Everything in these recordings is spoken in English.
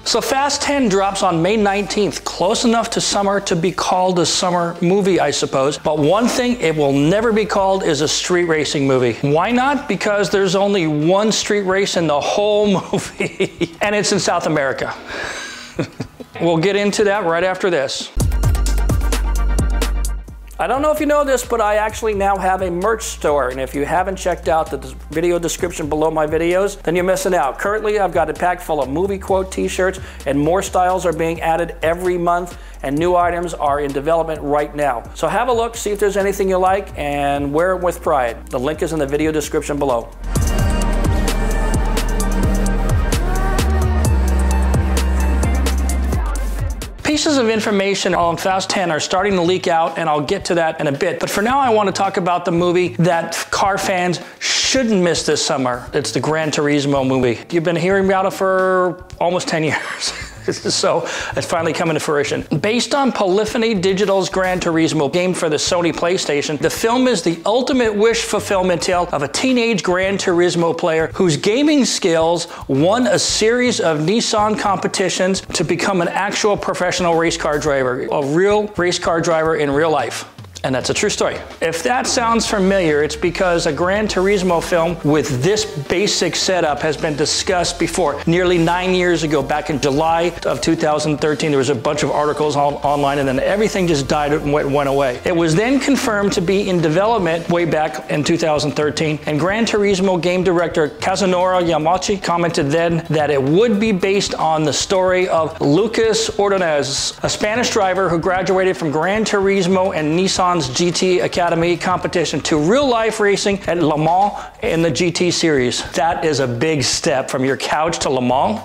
So Fast 10 drops on May 19th, close enough to summer to be called a summer movie, I suppose. But one thing it will never be called is a street racing movie. Why not? Because there's only one street race in the whole movie, and it's in South America. We'll get into that right after this. I don't know if you know this, but I actually now have a merch store, and if you haven't checked out the video description below my videos, then you're missing out. Currently, I've got a pack full of movie quote t-shirts, and more styles are being added every month, and new items are in development right now. So have a look, see if there's anything you like, and wear it with pride. The link is in the video description below. Pieces of information on Fast 10 are starting to leak out, and I'll get to that in a bit. But for now, I want to talk about the movie that car fans shouldn't miss this summer. It's the Gran Turismo movie. You've been hearing about it for almost 10 years. So it's finally coming to fruition. Based on Polyphony Digital's Gran Turismo game for the Sony PlayStation, the film is the ultimate wish fulfillment tale of a teenage Gran Turismo player whose gaming skills won a series of Nissan competitions to become an actual professional race car driver, a real race car driver in real life. And that's a true story. If that sounds familiar, it's because a Gran Turismo film with this basic setup has been discussed before. Nearly 9 years ago, back in July of 2013, there was a bunch of articles online, and then everything just died and went away. It was then confirmed to be in development way back in 2013, and Gran Turismo game director Kazunori Yamauchi commented then that it would be based on the story of Lucas Ordonez, a Spanish driver who graduated from Gran Turismo and Nissan's GT Academy competition to real-life racing at Le Mans in the GT series. That is a big step from your couch to Le Mans.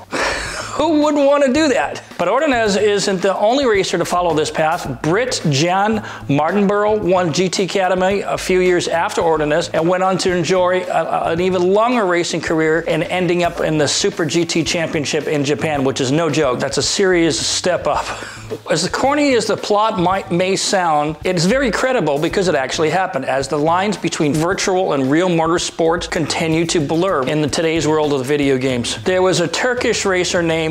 Who wouldn't want to do that? But Ordonez isn't the only racer to follow this path. Brit Jan Martinborough won GT Academy a few years after Ordonez and went on to enjoy an even longer racing career and ending up in the Super GT Championship in Japan, which is no joke. That's a serious step up. As corny as the plot may sound, it's very credible because it actually happened, as the lines between virtual and real motorsports continue to blur in today's world of the video games. There was a Turkish racer named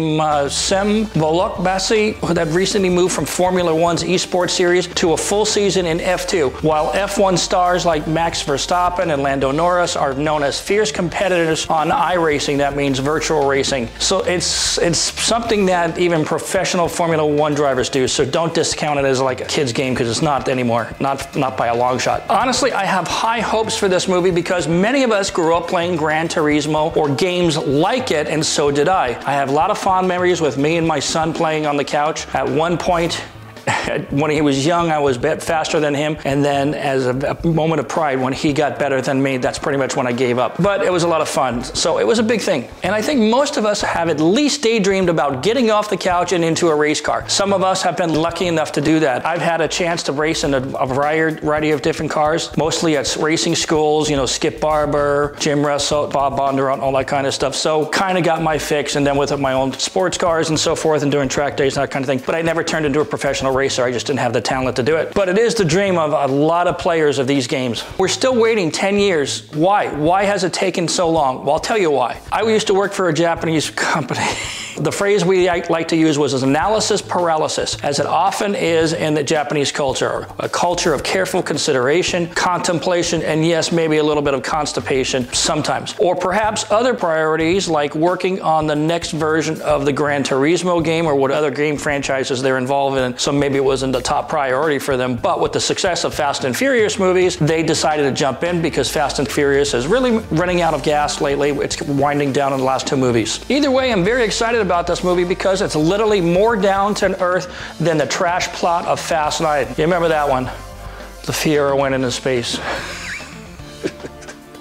Sem Volokbasi that recently moved from Formula One's esports series to a full season in F2, while F1 stars like Max Verstappen and Lando Norris are known as fierce competitors on iRacing. That means virtual racing. So it's something that even professional Formula One drivers do, so don't discount it as like a kid's game, because it's not anymore, not by a long shot. Honestly, I have high hopes for this movie because many of us grew up playing Gran Turismo or games like it, and so did I. I have a lot of fond memories with me and my son playing on the couch. At one point, when he was young, I was a bit faster than him, and then as a moment of pride, when he got better than me, that's pretty much when I gave up. But it was a lot of fun, so it was a big thing. And I think most of us have at least daydreamed about getting off the couch and into a race car. Some of us have been lucky enough to do that. I've had a chance to race in a variety of different cars, mostly at racing schools, you know, Skip Barber, Jim Russell, Bob Bondurant, all that kind of stuff. So kind of got my fix, and then with my own sports cars and so forth, and doing track days and that kind of thing. But I never turned into a professional racer. I just didn't have the talent to do it. But it is the dream of a lot of players of these games. We're still waiting 10 years. Why? Why has it taken so long? Well, I'll tell you why. I used to work for a Japanese company. The phrase we like to use was analysis paralysis, as it often is in the Japanese culture. A culture of careful consideration, contemplation, and yes, maybe a little bit of constipation sometimes. Or perhaps other priorities like working on the next version of the Gran Turismo game or what other game franchises they're involved in. So maybe it wasn't the top priority for them. But with the success of Fast and Furious movies, they decided to jump in because Fast and Furious is really running out of gas lately. It's winding down in the last 2 movies. Either way, I'm very excited about this movie because it's literally more down to earth than the trash plot of Fast 9. You remember that one? The Fiero went into space.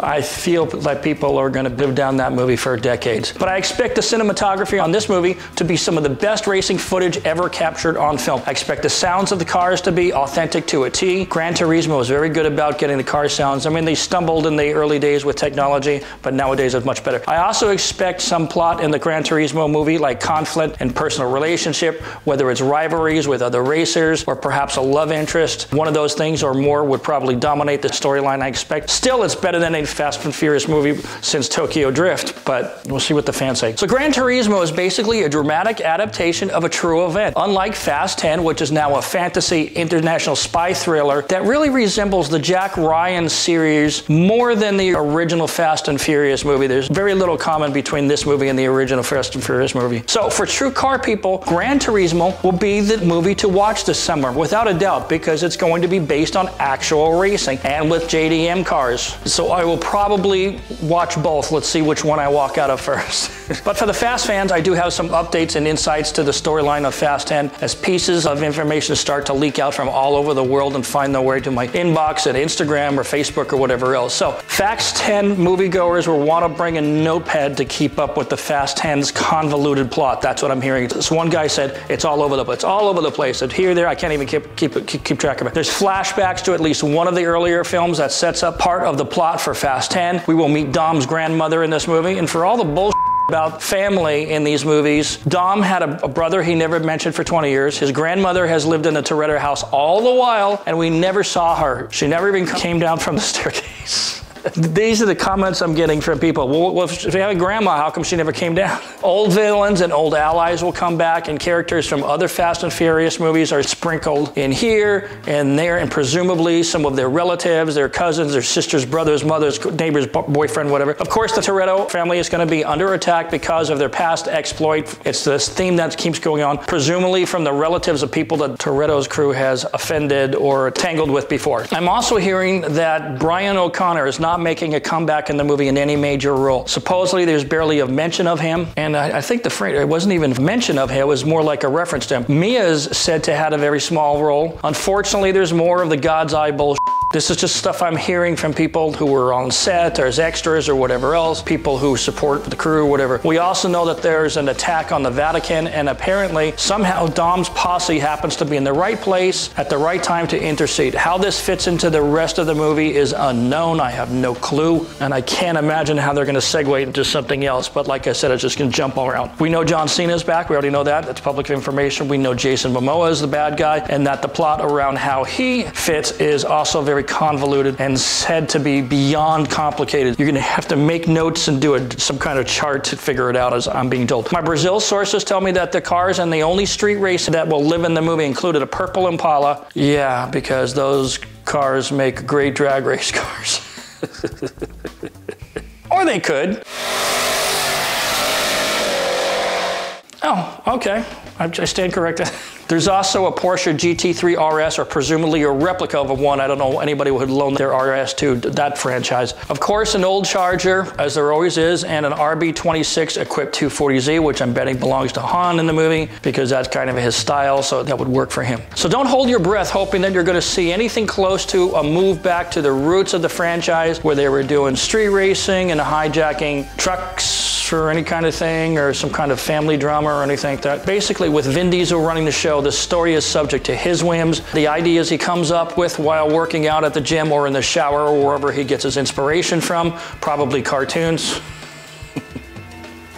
I feel that people are going to live down that movie for decades. But I expect the cinematography on this movie to be some of the best racing footage ever captured on film. I expect the sounds of the cars to be authentic to a T. Gran Turismo was very good about getting the car sounds. I mean, they stumbled in the early days with technology, but nowadays it's much better. I also expect some plot in the Gran Turismo movie, like conflict and personal relationship, whether it's rivalries with other racers or perhaps a love interest. One of those things or more would probably dominate the storyline I expect. Still, it's better than a Fast and Furious movie since Tokyo Drift, but we'll see what the fans say. So Gran Turismo is basically a dramatic adaptation of a true event. Unlike Fast 10, which is now a fantasy international spy thriller that really resembles the Jack Ryan series more than the original Fast and Furious movie. There's very little common between this movie and the original Fast and Furious movie. So for true car people, Gran Turismo will be the movie to watch this summer, without a doubt, because it's going to be based on actual racing and with JDM cars. So I will probably watch both. Let's see which one I walk out of first. But for the Fast fans, I do have some updates and insights to the storyline of Fast 10 as pieces of information start to leak out from all over the world and find their way to my inbox at Instagram or Facebook or whatever else. So Fast 10 moviegoers will want to bring a notepad to keep up with the Fast 10's convoluted plot. That's what I'm hearing. This one guy said it's all over the place. It's all over the place. It's here, there. I can't even keep track of it. There's flashbacks to at least one of the earlier films that sets up part of the plot for Fast 10. We will meet Dom's grandmother in this movie, and for all the bullshit about family in these movies, Dom had a brother he never mentioned for 20 years. His grandmother has lived in the Toretto house all the while, and we never saw her. She never even came down from the staircase. These are the comments I'm getting from people. Well, if you have a grandma, how come she never came down? Old villains and old allies will come back, and characters from other Fast and Furious movies are sprinkled in here and there, and presumably some of their relatives, their cousins, their sisters, brothers, mothers, neighbors, boyfriend, whatever. Of course, the Toretto family is going to be under attack because of their past exploit. It's this theme that keeps going on, presumably from the relatives of people that Toretto's crew has offended or tangled with before. I'm also hearing that Brian O'Connor is not making a comeback in the movie in any major role. Supposedly there's barely a mention of him, and I think the phrase, it wasn't even a mention of him, it was more like a reference to him. Mia's said to have a very small role. Unfortunately, there's more of the God's eye bullshit. This is just stuff I'm hearing from people who were on set or as extras or whatever else, people who support the crew, whatever. We also know that there's an attack on the Vatican, and apparently somehow Dom's posse happens to be in the right place at the right time to intercede. How this fits into the rest of the movie is unknown. I have no clue, and I can't imagine how they're going to segue into something else. But like I said, it's just going to jump all around. We know John Cena's back. We already know that. That's public information. We know Jason Momoa is the bad guy, and that the plot around how he fits is also very convoluted and said to be beyond complicated. You're going to have to make notes and do some kind of chart to figure it out, as I'm being told. My Brazil sources tell me that the cars and the only street race that will live in the movie included a purple Impala. Yeah, because those cars make great drag race cars. Or they could. Oh, okay. I stand corrected. There's also a Porsche GT3 RS, or presumably a replica of one. I don't know anybody who would loan their RS to that franchise. Of course, an old Charger, as there always is, and an RB26 equipped 240Z, which I'm betting belongs to Han in the movie, because that's kind of his style, so that would work for him. So don't hold your breath hoping that you're going to see anything close to a move back to the roots of the franchise, where they were doing street racing and hijacking trucks or any kind of thing, or some kind of family drama or anything like that. Basically, with Vin Diesel running the show, the story is subject to his whims, the ideas he comes up with while working out at the gym or in the shower or wherever he gets his inspiration from, probably cartoons.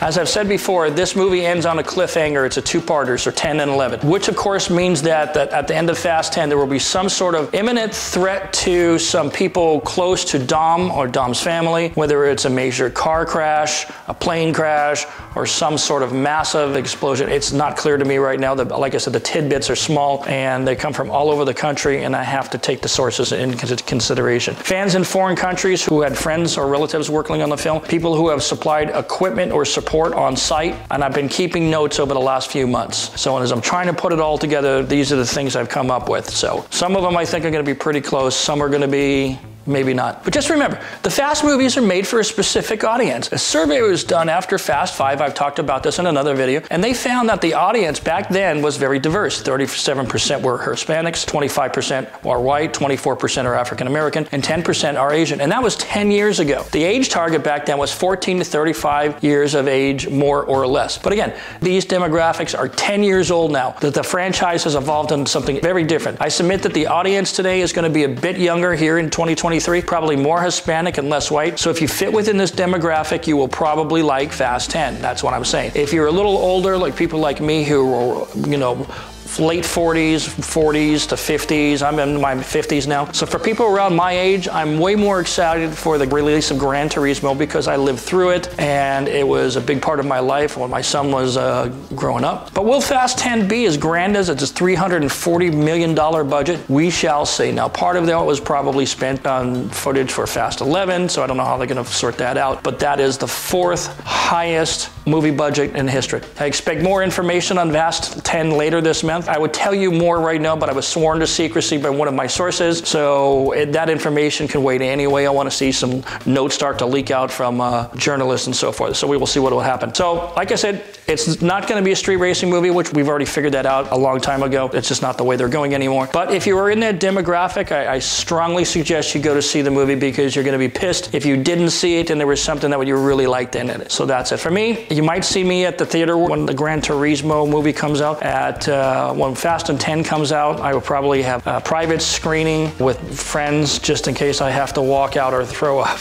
As I've said before, this movie ends on a cliffhanger. It's a two-parter, so 10 and 11, which of course means that at the end of Fast 10, there will be some sort of imminent threat to some people close to Dom or Dom's family, whether it's a major car crash, a plane crash, or some sort of massive explosion. It's not clear to me right now. Like I said, the tidbits are small and they come from all over the country, and I have to take the sources into consideration. Fans in foreign countries who had friends or relatives working on the film, people who have supplied equipment or support on site, and I've been keeping notes over the last few months. So as I'm trying to put it all together, these are the things I've come up with. So some of them I think are going to be pretty close. Some are going to be maybe not. But just remember, the Fast movies are made for a specific audience. A survey was done after Fast 5, I've talked about this in another video, and they found that the audience back then was very diverse. 37% were Hispanics, 25% are white, 24% are African American, and 10% are Asian. And that was 10 years ago. The age target back then was 14 to 35 years of age, more or less. But again, these demographics are 10 years old now. That the franchise has evolved into something very different. I submit that the audience today is going to be a bit younger here in 2023, probably more Hispanic and less white. So if you fit within this demographic, you will probably like Fast 10. That's what I'm saying. If you're a little older, like people like me who, late 40s to 50s. I'm in my 50s now. So for people around my age, I'm way more excited for the release of Gran Turismo because I lived through it and it was a big part of my life when my son was growing up. But will Fast 10 be as grand as its $340 million budget? We shall see. Now, part of that was probably spent on footage for Fast 11, so I don't know how they're going to sort that out, but that is the fourth highest movie budget in history. I expect more information on Fast 10 later this month. I would tell you more right now, but I was sworn to secrecy by one of my sources, so that information can wait anyway. I want to see some notes start to leak out from journalists and so forth, so we will see what will happen. So, like I said, it's not going to be a street racing movie, which we've already figured that out a long time ago. It's just not the way they're going anymore. But if you are in that demographic, I strongly suggest you go to see the movie because you're going to be pissed if you didn't see it and there was something that you really liked in it. So that's it for me. You might see me at the theater when the Gran Turismo movie comes out. When Fast and 10 comes out, I will probably have a private screening with friends just in case I have to walk out or throw up.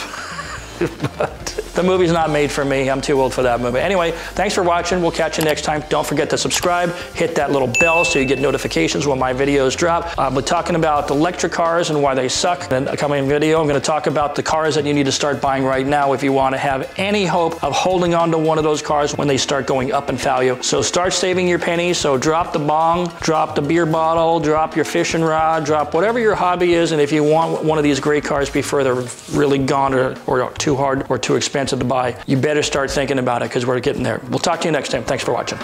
But the movie's not made for me. I'm too old for that movie. Anyway, thanks for watching. We'll catch you next time. Don't forget to subscribe. Hit that little bell so you get notifications when my videos drop. I'll be talking about electric cars and why they suck. In a coming video, I'm going to talk about the cars that you need to start buying right now if you want to have any hope of holding on to one of those cars when they start going up in value. So start saving your pennies. So drop the bong, drop the beer bottle, drop your fishing rod, drop whatever your hobby is. And if you want one of these great cars before they're really gone or too hard or too expensive to buy, you better start thinking about it because we're getting there. We'll talk to you next time. Thanks for watching.